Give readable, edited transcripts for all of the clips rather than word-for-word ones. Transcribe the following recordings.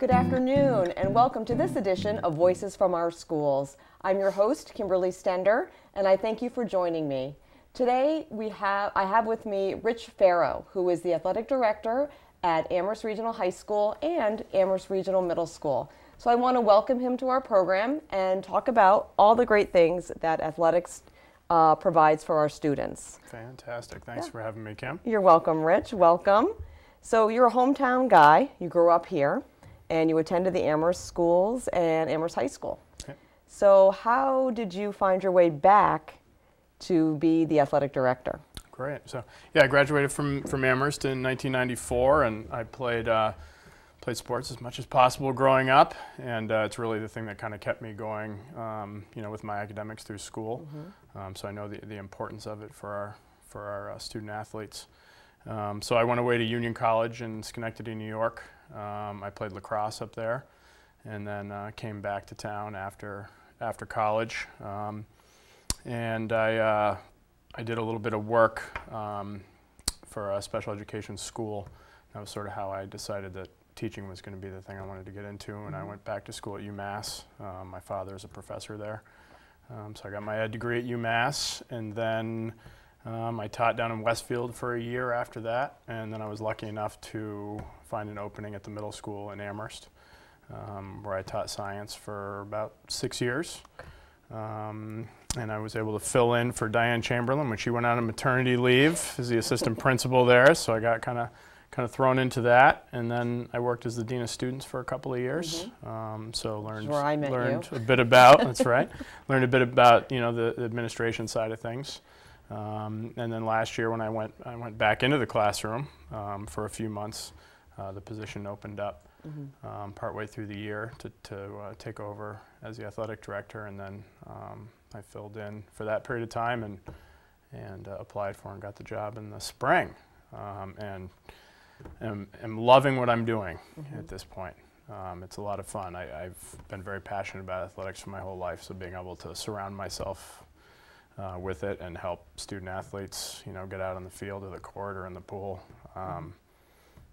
Good afternoon, and welcome to this edition of Voices from Our Schools. I'm your host, Kimberly Stender, and I thank you for joining me. Today, I have with me Rich Farrow, who is the athletic director at Amherst Regional High School and Amherst Regional Middle School. So I want to welcome him to our program and talk about all the great things that athletics provides for our students. Fantastic. Thanks for having me, Kim. You're welcome, Rich. Welcome. So you're a hometown guy. You grew up here, and you attended the Amherst schools and Amherst High School. Okay. So how did you find your way back to be the athletic director? Great. So yeah, I graduated from Amherst in 1994, and I played sports as much as possible growing up, and it's really the thing that kind of kept me going, with my academics through school. So I know the importance of it for our student athletes. So I went away to Union College in Schenectady, New York. I played lacrosse up there, and then came back to town after college. And I did a little bit of work for a special education school. That was sort of how I decided that teaching was going to be the thing I wanted to get into, and I went back to school at UMass. My father is a professor there. So I got my ed degree at UMass, and then I taught down in Westfield for a year after that, and then I was lucky enough to find an opening at the middle school in Amherst, where I taught science for about 6 years. And I was able to fill in for Diane Chamberlain when she went on a maternity leave as the assistant principal there, so I got kind of thrown into that, and then I worked as the dean of students for a couple of years. So learned a bit about that's right. Learned a bit about the administration side of things. And then last year when I went back into the classroom for a few months, the position opened up partway through the year to take over as the athletic director, and then I filled in for that period of time and applied for and got the job in the spring, and am loving what I'm doing at this point. It's a lot of fun. I've been very passionate about athletics for my whole life, so being able to surround myself with it and help student athletes, get out on the field or the court or in the pool,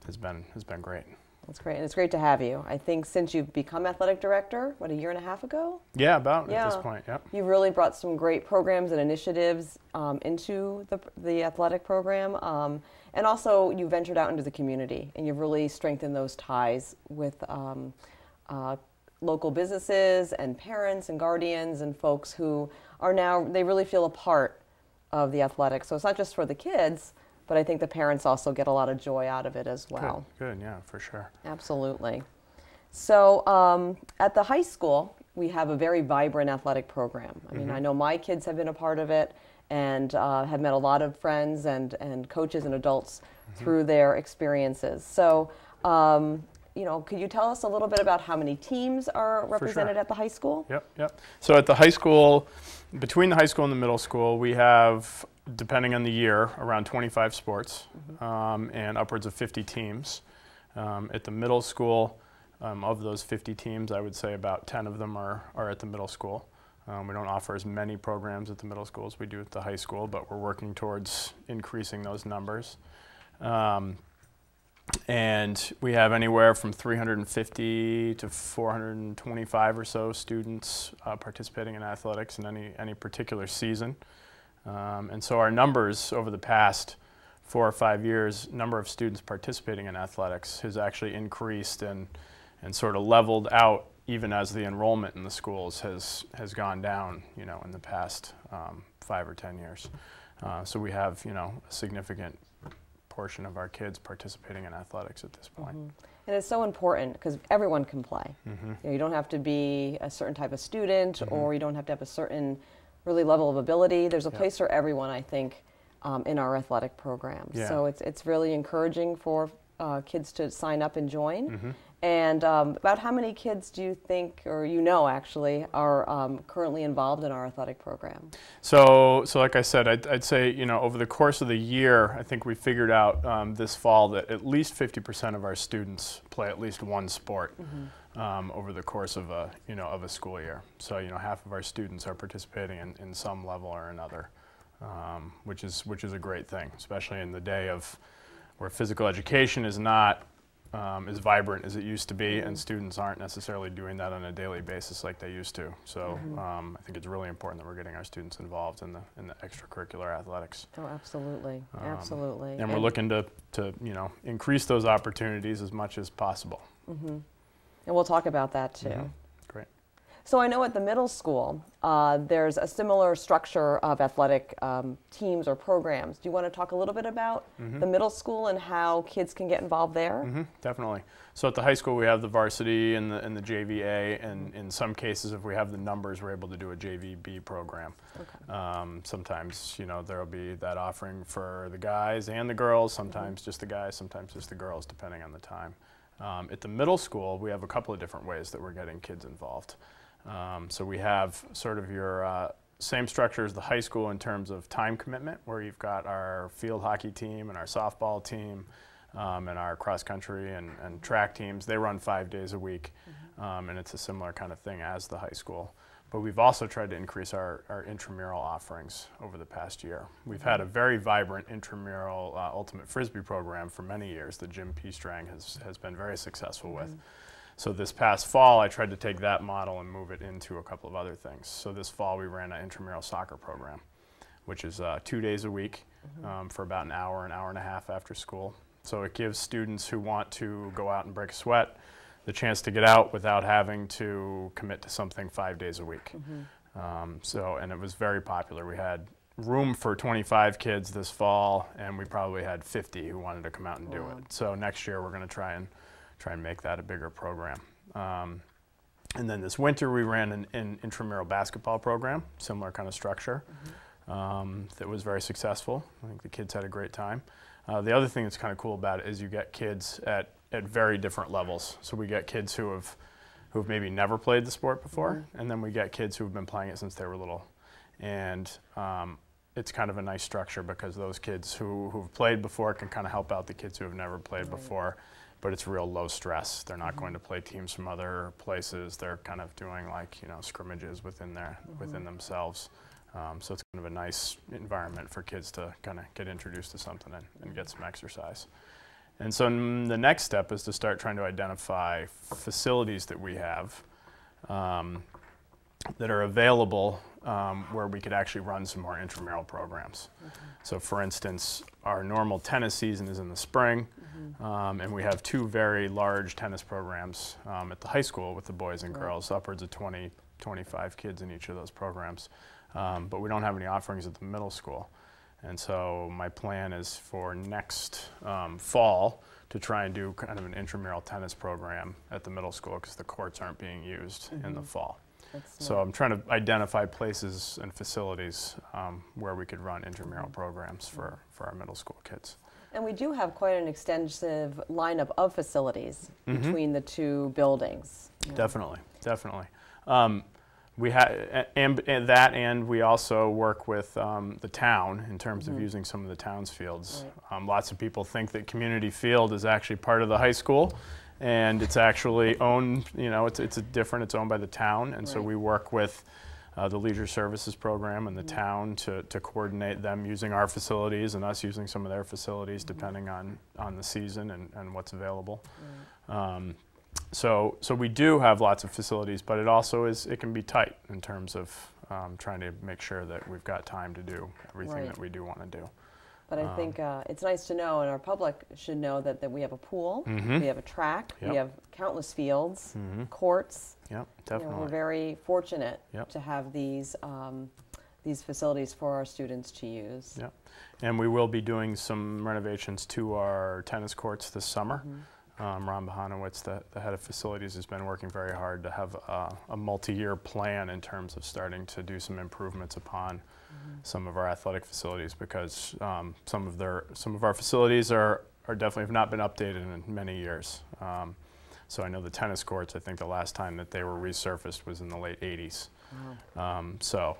has been great. That's great, and it's great to have you. I think since you've become athletic director, a year and a half ago? Yeah, at this point, yep. You've really brought some great programs and initiatives into the athletic program, and also you ventured out into the community, and you've really strengthened those ties with local businesses and parents and guardians and folks who are now, they really feel a part of the athletics. So it's not just for the kids, but I think the parents also get a lot of joy out of it as well. Good, yeah, for sure. Absolutely. So at the high school, we have a very vibrant athletic program. I mean, I know my kids have been a part of it and have met a lot of friends and coaches and adults through their experiences. So, could you tell us a little bit about how many teams are represented at the high school? Yep. So at the high school, between the high school and the middle school, we have, depending on the year, around 25 sports and upwards of 50 teams. At the middle school, of those 50 teams, I would say about 10 of them are at the middle school. We don't offer as many programs at the middle school as we do at the high school, but we're working towards increasing those numbers. And we have anywhere from 350 to 425 or so students participating in athletics in any particular season. And so our numbers over the past 4 or 5 years, number of students participating in athletics has actually increased and sort of leveled out even as the enrollment in the schools has gone down, in the past 5 or 10 years. So we have, a significant portion of our kids participating in athletics at this point. And it's so important because everyone can play. You don't have to be a certain type of student or you don't have to have a certain really level of ability. There's a place for everyone, I think, in our athletic programs. So it's really encouraging for kids to sign up and join. And about how many kids do you think, or actually, are currently involved in our athletic program? So like I said, I'd say, over the course of the year, I think we figured out this fall that at least 50% of our students play at least one sport over the course of a school year. So, half of our students are participating in some level or another, which is a great thing, especially in the day of where physical education is not as vibrant as it used to be, and students aren't necessarily doing that on a daily basis like they used to. So I think it's really important that we're getting our students involved in the extracurricular athletics. Oh, absolutely, absolutely. And we're looking to increase those opportunities as much as possible. And we'll talk about that too. Great. So I know at the middle school, there's a similar structure of athletic teams or programs. Do you want to talk a little bit about the middle school and how kids can get involved there? Definitely. So at the high school, we have the varsity and the JVA, and in some cases, if we have the numbers, we're able to do a JVB program. Okay. Sometimes, there'll be that offering for the guys and the girls, sometimes just the guys, sometimes just the girls, depending on the time. At the middle school, we have a couple of different ways that we're getting kids involved. So we have sort of your same structure as the high school in terms of time commitment, where you've got our field hockey team and our softball team and our cross country and track teams. They run 5 days a week, and it's a similar kind of thing as the high school. But we've also tried to increase our intramural offerings over the past year. We've had a very vibrant intramural ultimate frisbee program for many years that Jim Peastrang has been very successful with. So this past fall, I tried to take that model and move it into a couple of other things. So this fall, we ran an intramural soccer program, which is 2 days a week for about an hour and a half after school. So it gives students who want to go out and break a sweat the chance to get out without having to commit to something 5 days a week. And it was very popular. We had room for 25 kids this fall, and we probably had 50 who wanted to come out and do it. So next year, we're going to try and make that a bigger program. And then this winter we ran an intramural basketball program, similar kind of structure, that was very successful. I think the kids had a great time. The other thing that's kind of cool about it is you get kids at very different levels. So we get kids who have maybe never played the sport before, and then we get kids who have been playing it since they were little. And it's kind of a nice structure because those kids who've played before can kind of help out the kids who have never played before. But it's real low stress. They're not going to play teams from other places. They're kind of doing like scrimmages within themselves. So it's kind of a nice environment for kids to kind of get introduced to something and get some exercise. And so the next step is to start trying to identify facilities that we have that are available where we could actually run some more intramural programs. So for instance, our normal tennis season is in the spring, and we have 2 very large tennis programs at the high school with the boys and girls, upwards of 20, 25 kids in each of those programs. But we don't have any offerings at the middle school. And so my plan is for next fall to try and do kind of an intramural tennis program at the middle school because the courts aren't being used in the fall. So I'm trying to identify places and facilities where we could run intramural programs for our middle school kids. And we do have quite an extensive lineup of facilities between the 2 buildings. Definitely. We have and we also work with the town in terms of using some of the town's fields. Lots of people think that Community Field is actually part of the high school, and it's actually owned. It's owned by the town, and so we work with the Leisure Services Program and the town to coordinate them using our facilities and us using some of their facilities, depending on the season and what's available. So we do have lots of facilities, but it can be tight in terms of trying to make sure that we've got time to do everything that we do want to do. But I think it's nice to know, and our public should know that we have a pool, we have a track, we have countless fields, courts. Yep, definitely. We're very fortunate to have these facilities for our students to use. Yep. And we will be doing some renovations to our tennis courts this summer. Ron Bohanowitz, the head of facilities, has been working very hard to have a multi-year plan in terms of starting to do some improvements upon some of our athletic facilities because some of our facilities are definitely have not been updated in many years. So I know the tennis courts, I think the last time that they were resurfaced was in the late 80s. So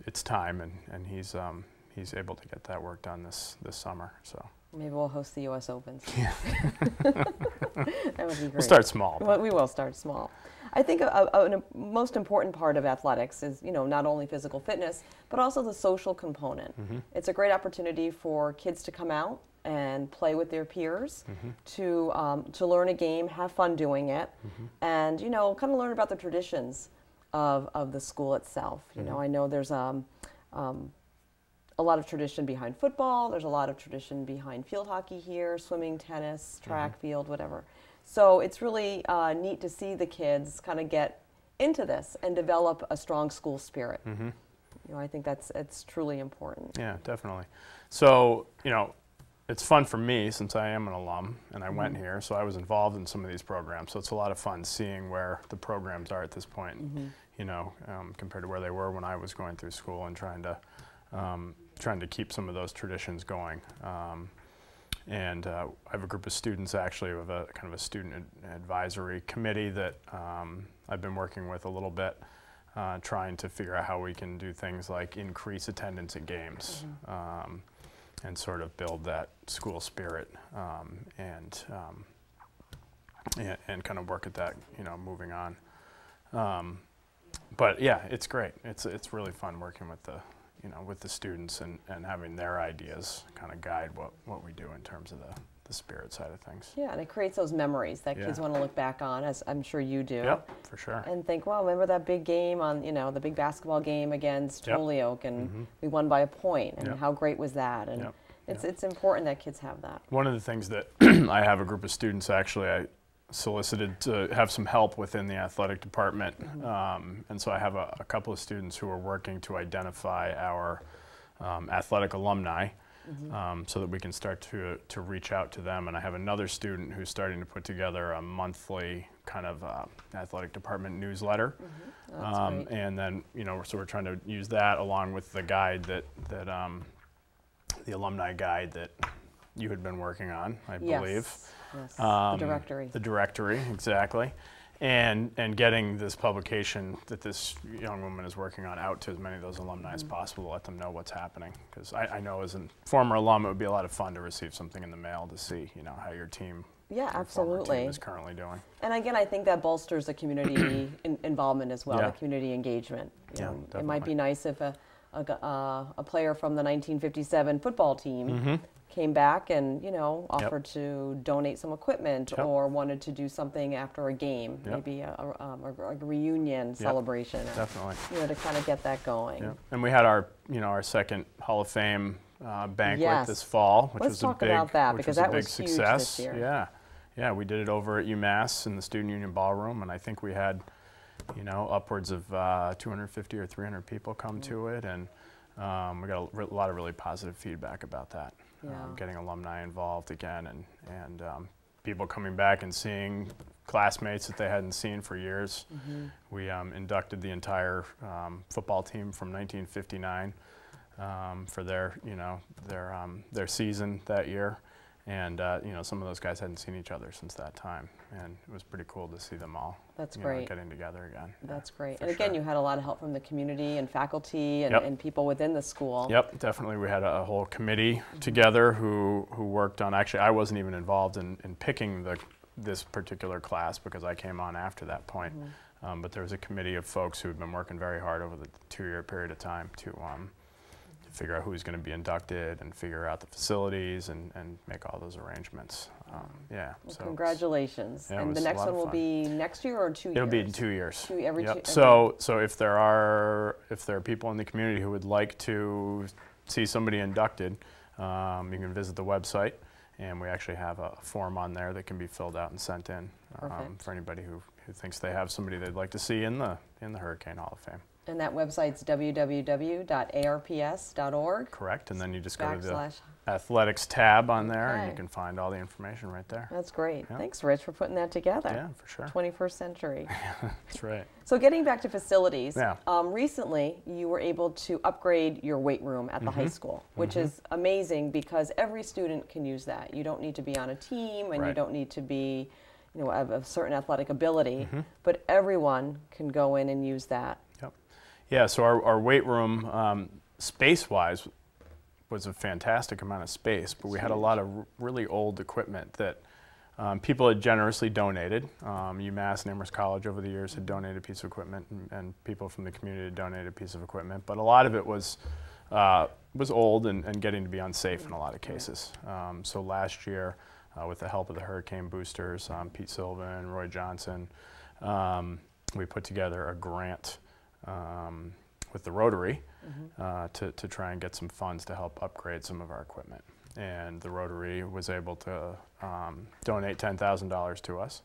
it's time, and he's able to get that work done this summer. So. Maybe we'll host the U.S. Opens. Yeah. That would be great. We'll start small. Well, we will start small. I think a most important part of athletics is, not only physical fitness, but also the social component. It's a great opportunity for kids to come out and play with their peers, to learn a game, have fun doing it, and kind of learn about the traditions of the school itself. I know there's a lot of tradition behind football. There's a lot of tradition behind field hockey here, swimming, tennis, track, field, whatever. So it's really neat to see the kids kind of get into this and develop a strong school spirit. I think it's truly important. Yeah, definitely. So, it's fun for me since I am an alum and I went here, so I was involved in some of these programs. So it's a lot of fun seeing where the programs are at this point, compared to where they were when I was going through school, and trying to keep some of those traditions going. And I have a group of students actually with a kind of a student advisory committee that I've been working with a little bit, trying to figure out how we can do things like increase attendance at games, and sort of build that school spirit, and kind of work at that, moving on. But yeah, it's great. It's really fun working with the students and having their ideas kind of guide what we do in terms of the spirit side of things. Yeah, and it creates those memories that kids want to look back on, as I'm sure you do. Yep, for sure. And think, well, remember that big game on, the big basketball game against Holyoke, and we won by a point, and how great was that? And it's important that kids have that. One of the things that I have a group of students, actually, I solicited to have some help within the athletic department, and so I have a couple of students who are working to identify our athletic alumni, so that we can start to reach out to them. And I have another student who's starting to put together a monthly kind of athletic department newsletter, and then so we're trying to use that along with the guide that the alumni guide that you had been working on, I believe. Yes, the directory. The directory, exactly. And getting this publication that this young woman is working on out to as many of those alumni as possible to let them know what's happening. Because I know as a former alum, it would be a lot of fun to receive something in the mail to see, how your team, former team is currently doing. And again, I think that bolsters the community involvement as well, the community engagement. It might be nice if a player from the 1957 football team came back and offered to donate some equipment, or wanted to do something after a game, maybe a reunion celebration. Definitely. To kind of get that going. And we had our second Hall of Fame banquet this fall, which was a big success. This year. Yeah, we did it over at UMass in the Student Union Ballroom, and I think we had upwards of 250 or 300 people come to it, and we got a lot of really positive feedback about that. Getting alumni involved again, and people coming back and seeing classmates that they hadn't seen for years. We inducted the entire football team from 1959 for their season that year, and some of those guys hadn't seen each other since that time, and it was pretty cool to see them all. That's great. Getting together again. That's great. And again, you had a lot of help from the community and faculty and people within the school. Yep, definitely. We had a whole committee together who worked on. Actually, I wasn't even involved in picking this particular class because I came on after that point. But there was a committee of folks who had been working very hard over the 2-year period of time to figure out who's going to be inducted and figure out the facilities and make all those arrangements. Well, so congratulations. And the next one will be next year or 2 years? It'll be in 2 years. Every two. So if there are people in the community who would like to see somebody inducted, you can visit the website, and we actually have a form on there that can be filled out and sent in for anybody who thinks they have somebody they'd like to see in the Hurricane Hall of Fame. And that website's www.arps.org. Correct, and then you just go to the athletics tab on there, and you can find all the information right there. That's great. Thanks, Rich, for putting that together. Yeah, for sure. 21st century. That's right. So getting back to facilities, recently you were able to upgrade your weight room at the high school, which is amazing because every student can use that. You don't need to be on a team, and you don't need to be of a certain athletic ability, but everyone can go in and use that. Yeah, so our weight room, space-wise, was a fantastic amount of space, but we had a lot of really old equipment that people had generously donated. UMass and Amherst College over the years had donated a piece of equipment, and people from the community had donated a piece of equipment, but a lot of it was was old and getting to be unsafe in a lot of cases. So last year, with the help of the Hurricane Boosters, Pete Sylvan, Roy Johnson, we put together a grant with the Rotary to try and get some funds to help upgrade some of our equipment. And the Rotary was able to donate $10,000 to us.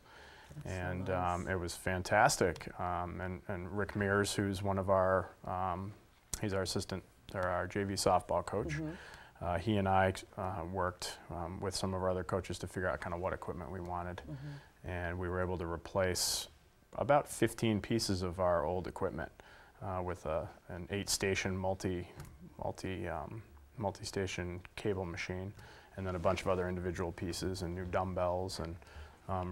And it was fantastic. And Rick Mears, who's one of our, he's our assistant, or our JV softball coach. He and I worked with some of our other coaches to figure out kind of what equipment we wanted. And we were able to replace about 15 pieces of our old equipment with an 8-station multi-station cable machine, and then a bunch of other individual pieces and new dumbbells, and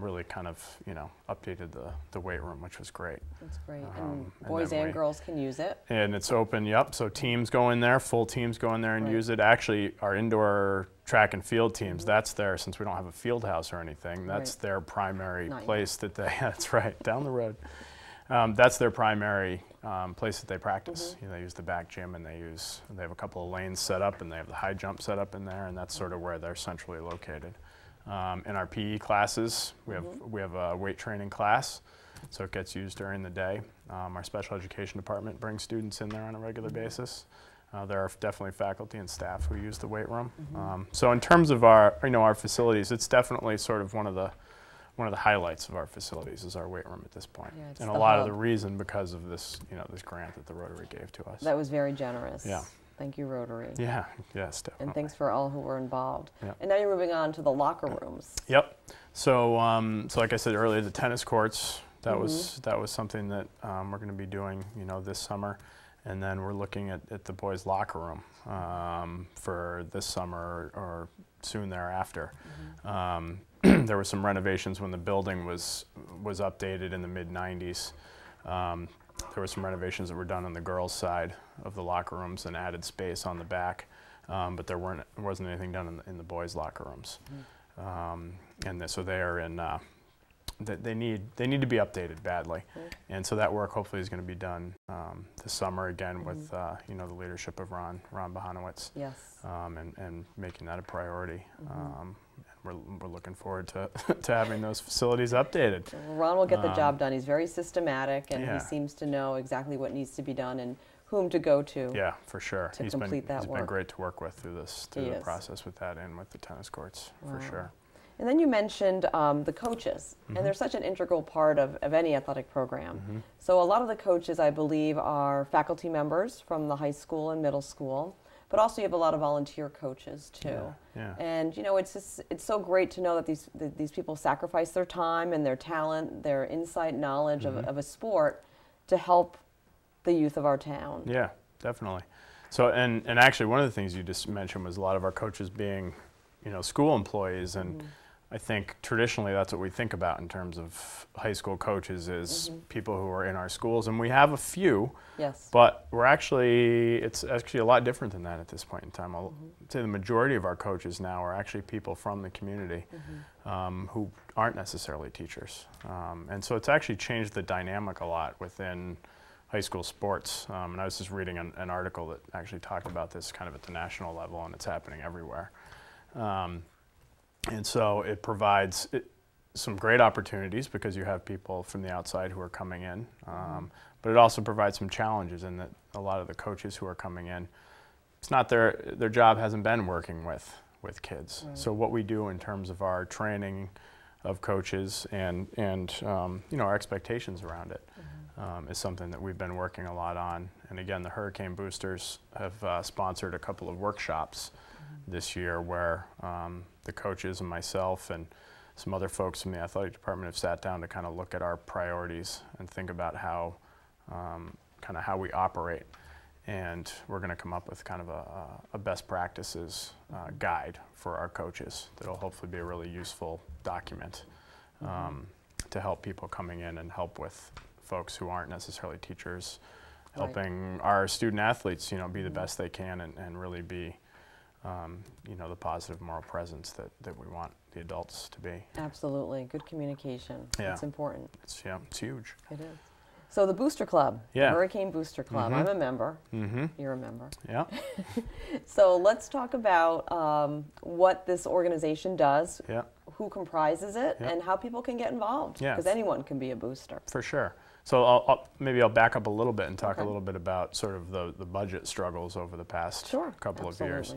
really kind of, you know, updated the weight room, which was great. That's great. And boys and girls can use it. And it's open, yep. So teams go in there, full teams go in there and use it. Actually, our indoor track and field teams, that's their, since we don't have a field house or anything, that's their primary place that they, that's right, down the road. That's their primary place that they practice. You know, they use the back gym, and they have a couple of lanes set up, and they have the high jump set up in there, and that's sort of where they're centrally located. In our PE classes, we have a weight training class, so it gets used during the day. Our special education department brings students in there on a regular basis. There are definitely faculty and staff who use the weight room. So in terms of our, our facilities, it's definitely sort of one of the highlights of our facilities is our weight room at this point. Yeah, and a lot of the reason because of this, this grant that the Rotary gave to us. That was very generous. Yeah. Thank you, Rotary. Yeah, yes, definitely. And thanks for all who were involved. Yep. And now you're moving on to the locker rooms. Yep. So, so like I said earlier, the tennis courts, that was something that we're going to be doing, this summer. And then we're looking at the boys' locker room for this summer or soon thereafter. There were some renovations when the building was updated in the mid-90s. There were some renovations that were done on the girls' side of the locker rooms and added space on the back, but there wasn't anything done in the boys' locker rooms. So they are in. They need to be updated badly, and so that work hopefully is going to be done this summer again with the leadership of Ron Bohanowitz. Yes. And making that a priority. We're looking forward to having those facilities updated. Ron will get the job done. He's very systematic, and he seems to know exactly what needs to be done and whom to go to. Yeah, for sure. He's complete that work. He's been great to work with through the process with that and with the tennis courts, for sure. And then you mentioned the coaches, and they're such an integral part of any athletic program. So a lot of the coaches, I believe, are faculty members from the high school and middle school, but also you have a lot of volunteer coaches too. Yeah. And it's so great to know that these people sacrifice their time and their talent, their insight, knowledge of a sport to help the youth of our town. Yeah, definitely. So and actually one of the things you just mentioned was a lot of our coaches being, school employees, and I think traditionally that's what we think about in terms of high school coaches is people who are in our schools, and we have a few. Yes. But it's actually a lot different than that at this point in time. I'll say the majority of our coaches now are actually people from the community who aren't necessarily teachers. And so it's actually changed the dynamic a lot within high school sports. And I was just reading an article that actually talked about this kind of at the national level, and it's happening everywhere. And so it provides some great opportunities because you have people from the outside who are coming in, but it also provides some challenges in that a lot of the coaches who are coming in, it's not their job hasn't been working with kids. So what we do in terms of our training of coaches and our expectations around it is something that we've been working a lot on. And again, the Hurricane Boosters have sponsored a couple of workshops this year where the coaches and myself and some other folks from the athletic department have sat down to kind of look at our priorities and think about how we operate. And we're going to come up with kind of a best practices guide for our coaches that'll hopefully be a really useful document to help people coming in and help with folks who aren't necessarily teachers, helping our student athletes, be the best they can and really be the positive moral presence that we want the adults to be. Absolutely. Good communication. Yeah. It's important. It's huge. It is. So the Booster Club, Yeah. Hurricane Booster Club. I'm a member. You're a member. Yeah. So let's talk about what this organization does, Yeah. who comprises it, Yeah. and how people can get involved. Yeah. Because anyone can be a booster. For sure. So maybe I'll back up a little bit and talk Okay. a little bit about sort of the budget struggles over the past couple of years.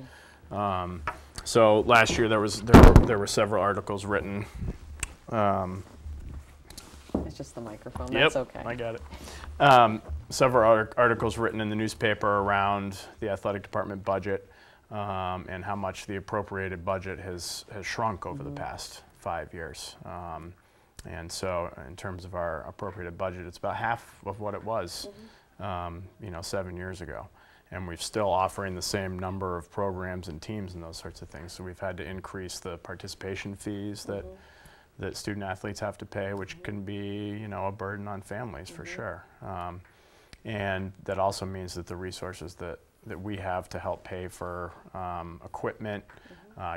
So last year there were several articles written. It's just the microphone. Yep, That's okay. I got it. Several articles written in the newspaper around the athletic department budget and how much the appropriated budget has shrunk over the past 5 years. And so in terms of our appropriated budget, it's about half of what it was 7 years ago. And we're still offering the same number of programs and teams and those sorts of things. So we've had to increase the participation fees that student athletes have to pay, which can be, a burden on families for sure. And that also means that the resources that we have to help pay for equipment,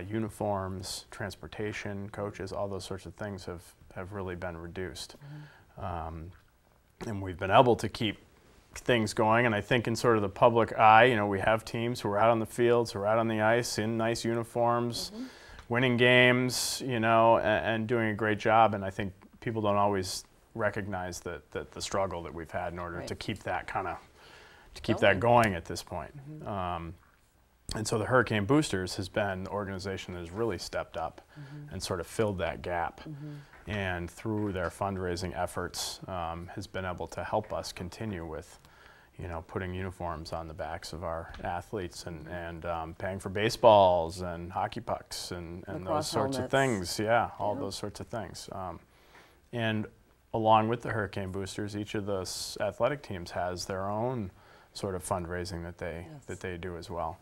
uniforms, transportation, coaches, all those sorts of things have really been reduced. And we've been able to keep things going, and I think in sort of the public eye, we have teams who are out on the fields, who are out on the ice in nice uniforms, winning games, and doing a great job. And I think people don't always recognize that the struggle that we've had in order to keep that that going at this point. And so the Hurricane Boosters has been the organization that has really stepped up and sort of filled that gap. And through their fundraising efforts has been able to help us continue with putting uniforms on the backs of our athletes and paying for baseballs and hockey pucks and those sorts of things. Yeah, all those sorts of things. And along with the Hurricane Boosters, each of the athletic teams has their own sort of fundraising that they do as well.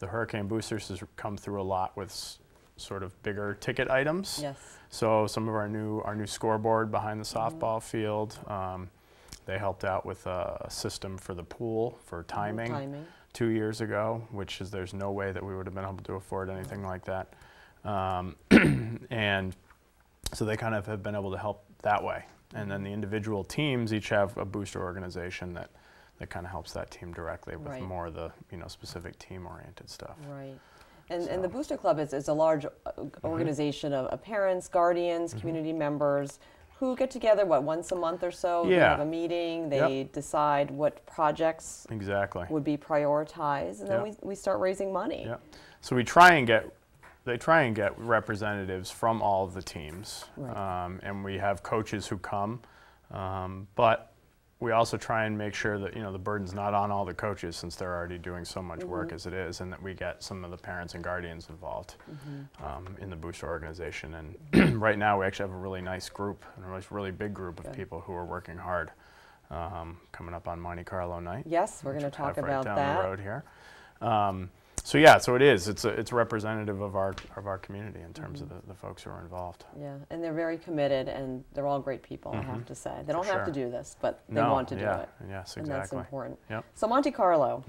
The Hurricane Boosters has come through a lot with sort of bigger ticket items. Yes. So some of our new scoreboard behind the softball field. They helped out with a system for the pool for timing 2 years ago, which is there's no way that we would have been able to afford anything like that. And so they kind of have been able to help that way. And then the individual teams each have a booster organization that kind of helps that team directly with more of the specific team-oriented stuff. Right. And the Booster Club is a large organization of parents, guardians, community members who get together, once a month or so? They have a meeting, they decide what projects would be prioritized, and then we start raising money. Yep. So they try and get representatives from all of the teams, and we have coaches who come, but we also try and make sure that the burden's not on all the coaches since they're already doing so much work as it is, and that we get some of the parents and guardians involved in the booster organization. And right now we actually have a really nice group, a really big group of people who are working hard. Coming up on Monte Carlo night. Yes, we're going to talk about down that. the road here. So it is. It's representative of our community in terms of the folks who are involved. Yeah, and they're very committed, and they're all great people. I have to say, they don't have to do this, but they want to do it. Yes, exactly. And that's important. Yep. So Monte Carlo,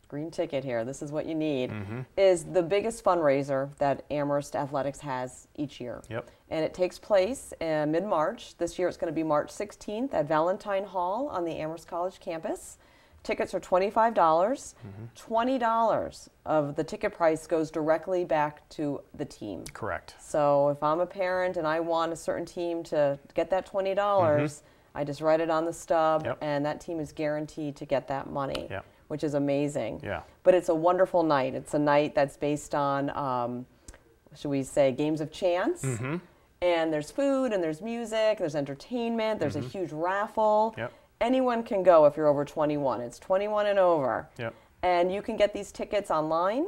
green ticket here. This is what you need. Is the biggest fundraiser that Amherst Athletics has each year. Yep. And it takes place in mid-March. This year it's going to be March 16th at Valentine Hall on the Amherst College campus. Tickets are $25. $20 of the ticket price goes directly back to the team. Correct. So if I'm a parent and I want a certain team to get that $20, I just write it on the stub, and that team is guaranteed to get that money, which is amazing. Yeah. But it's a wonderful night. It's a night that's based on, should we say, games of chance. And there's food, and there's music, there's entertainment, there's a huge raffle. Yep. Anyone can go if you're over 21. It's 21 and over. Yep. And you can get these tickets online.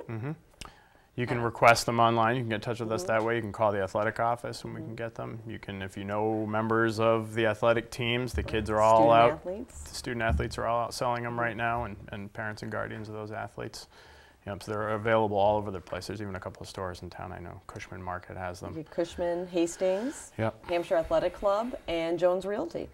You can request them online. You can get in touch with us that way. You can call the athletic office and we can get them. You can, if you know members of the athletic teams, the kids are all out. The student athletes are all out selling them right now, and parents and guardians of those athletes. So they're available all over the place. There's even a couple of stores in town. I know Cushman Market has them. Cushman, Hastings, Yep. Hampshire Athletic Club, and Jones Realty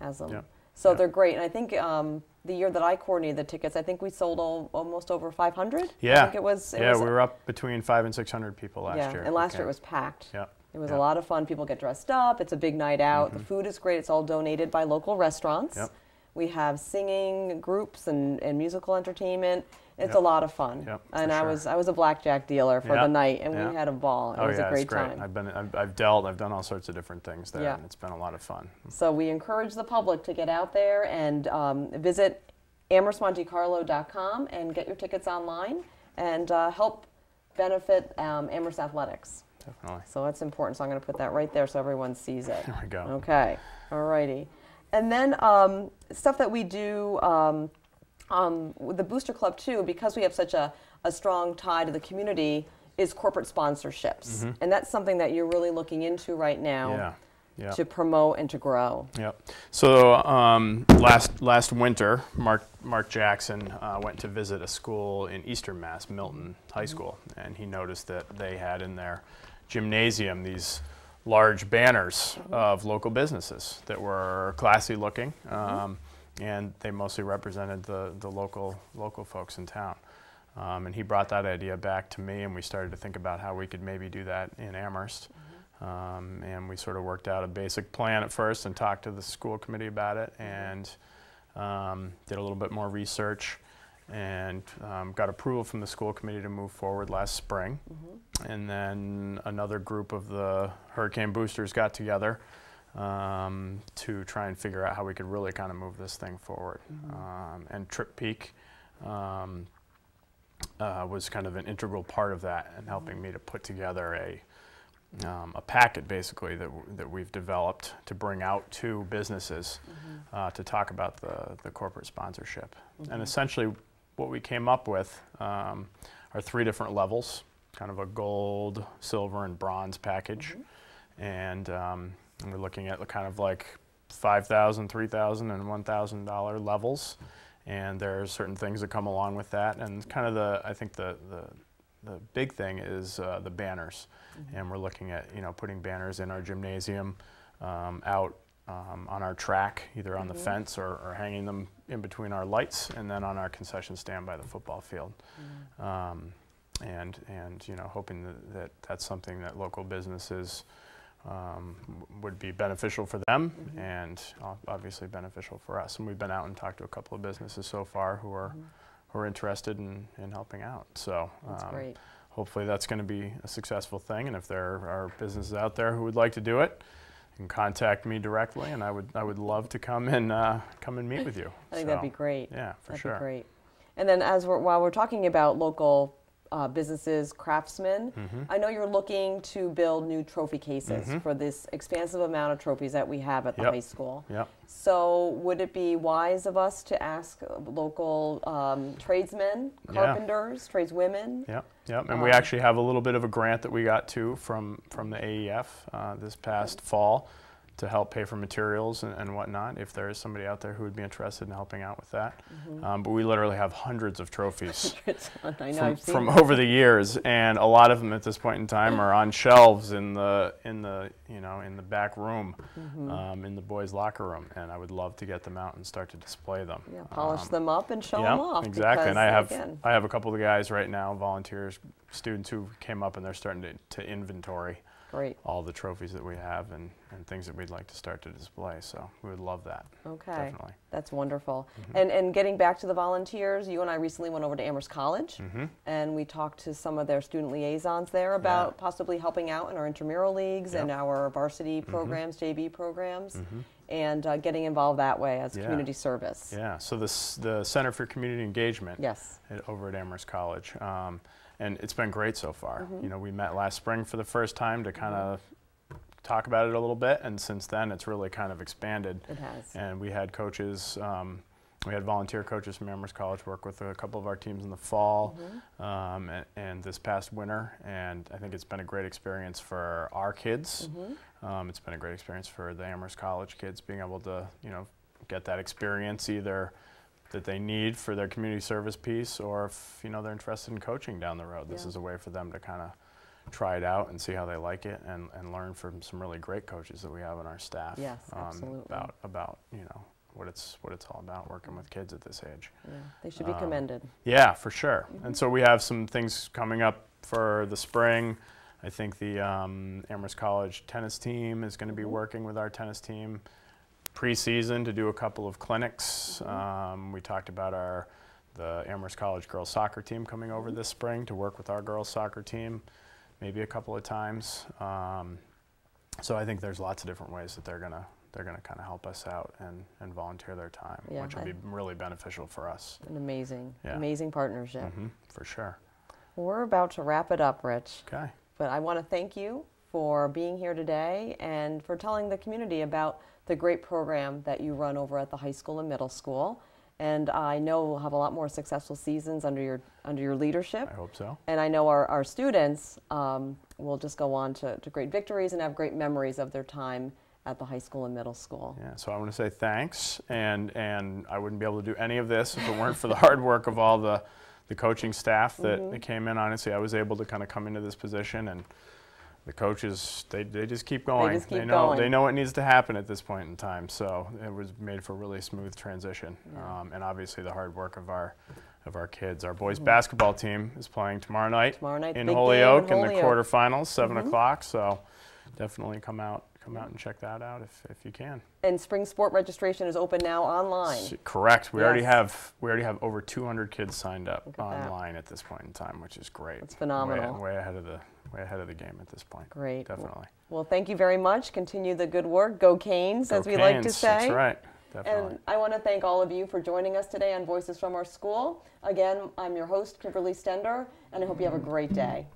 has them. Yep. So they're great. And I think the year that I coordinated the tickets, I think we sold almost over 500. Yeah. I think it was. We were up between 500 and 600 people last year. And last year it was packed. Yep. It was a lot of fun. People get dressed up. It's a big night out. The food is great. It's all donated by local restaurants. Yep. We have singing groups and musical entertainment. It's a lot of fun. Yep, and for I was a blackjack dealer for the night, and we had a ball. It was a great it's great. time. I've dealt. I've done all sorts of different things there, Yeah. and it's been a lot of fun. So we encourage the public to get out there and visit AmherstMonteCarlo.com and get your tickets online and help benefit Amherst Athletics. Definitely. So that's important. So I'm going to put that right there so everyone sees it. There we go. Okay. All righty. And then stuff that we do with the Booster Club too, because we have such a strong tie to the community, is corporate sponsorships. And that's something that you're really looking into right now to promote and to grow. Yep. So last winter, Mark Jackson went to visit a school in Eastern Mass, Milton High School, and he noticed that they had in their gymnasium these large banners of local businesses that were classy looking, and they mostly represented the local folks in town. And he brought that idea back to me, and we started to think about how we could maybe do that in Amherst. And we sort of worked out a basic plan at first and talked to the school committee about it, and did a little bit more research, and got approval from the school committee to move forward last spring. And then another group of the Hurricane Boosters got together to try and figure out how we could really kind of move this thing forward. And Trip Peak was kind of an integral part of that, and helping me to put together a packet basically that we've developed to bring out to businesses to talk about the corporate sponsorship. And essentially what we came up with are 3 different levels, kind of a gold, silver, and bronze package. And we're looking at kind of like $5,000, $3,000, and $1,000 levels. And there are certain things that come along with that. And kind of I think the big thing is the banners. And we're looking at, putting banners in our gymnasium, out on our track, either on the fence or hanging them in between our lights, and then on our concession stand by the football field. And hoping that that's something that local businesses would be beneficial for them, and obviously beneficial for us. And we've been out and talked to a couple of businesses so far who are interested in helping out. So that's great. Hopefully that's going to be a successful thing. And if there are businesses out there who would like to do it, you can contact me directly, and I would love to come and meet with you. I think that'd be great. Yeah, for sure. That'd be great. And then while we're talking about local businesses, craftsmen, I know you're looking to build new trophy cases for this expansive amount of trophies that we have at the high school. So would it be wise of us to ask local tradesmen, carpenters, tradeswomen? Yep. And we actually have a little bit of a grant that we got too from the AEF this past fall to help pay for materials and whatnot, if there is somebody out there who would be interested in helping out with that. But we literally have hundreds of trophies from over the years, and a lot of them at this point in time are on shelves in the back room, in the boys' locker room, and I would love to get them out and start to display them. Yeah, polish them up and show them off. Exactly. And I have a couple of guys right now, volunteers, students who came up, and they're starting to inventory all the trophies that we have and things that we'd like to start to display. So we would love that. Okay. Definitely. That's wonderful. And getting back to the volunteers, you and I recently went over to Amherst College, and we talked to some of their student liaisons there about possibly helping out in our intramural leagues and our varsity programs, JV programs, and getting involved that way as community service. Yeah. So the Center for Community Engagement over at Amherst College. And it's been great so far. We met last spring for the first time to kind of talk about it a little bit, and since then it's really kind of expanded. It has. And we had coaches, we had volunteer coaches from Amherst College work with a couple of our teams in the fall and this past winter, and I think it's been a great experience for our kids. It's been a great experience for the Amherst College kids, being able to get that experience either that they need for their community service piece, or if they're interested in coaching down the road. This is a way for them to kind of try it out and see how they like it, and learn from some really great coaches that we have on our staff. Yes, absolutely. About what it's all about, working with kids at this age. Yeah, they should be commended. Yeah, for sure. And so we have some things coming up for the spring. I think the Amherst College tennis team is going to be working with our tennis team pre-season to do a couple of clinics. We talked about the Amherst College girls soccer team coming over this spring to work with our girls soccer team maybe a couple of times. So I think there's lots of different ways that they're gonna kind of help us out and volunteer their time, which will be really beneficial for us. An amazing partnership. For sure. Well, we're about to wrap it up, Rich. Okay. But I want to thank you for being here today and for telling the community about the great program that you run over at the high school and middle school. And I know we'll have a lot more successful seasons under your leadership. I hope so. And I know our students will just go on to great victories and have great memories of their time at the high school and middle school. Yeah, so I want to say thanks, and I wouldn't be able to do any of this if it weren't for the hard work of all the coaching staff that came in. Honestly, I was able to kind of come into this position, and the coaches, they just keep going. They know what needs to happen at this point in time. So it was made for a really smooth transition. And obviously the hard work of our kids. Our boys basketball team is playing tomorrow night in Holyoke in the quarterfinals, 7 o'clock. So definitely come out and check that out if you can. And spring sport registration is open now online. Correct. We already have over 200 kids signed up online at this point in time, which is great. It's phenomenal. Way ahead of the game at this point. Great. Definitely. Well, thank you very much. Continue the good work. Go Canes, as we like to say. That's right. Definitely. And I want to thank all of you for joining us today on Voices from Our School. Again, I'm your host, Kimberly Stender, and I hope you have a great day.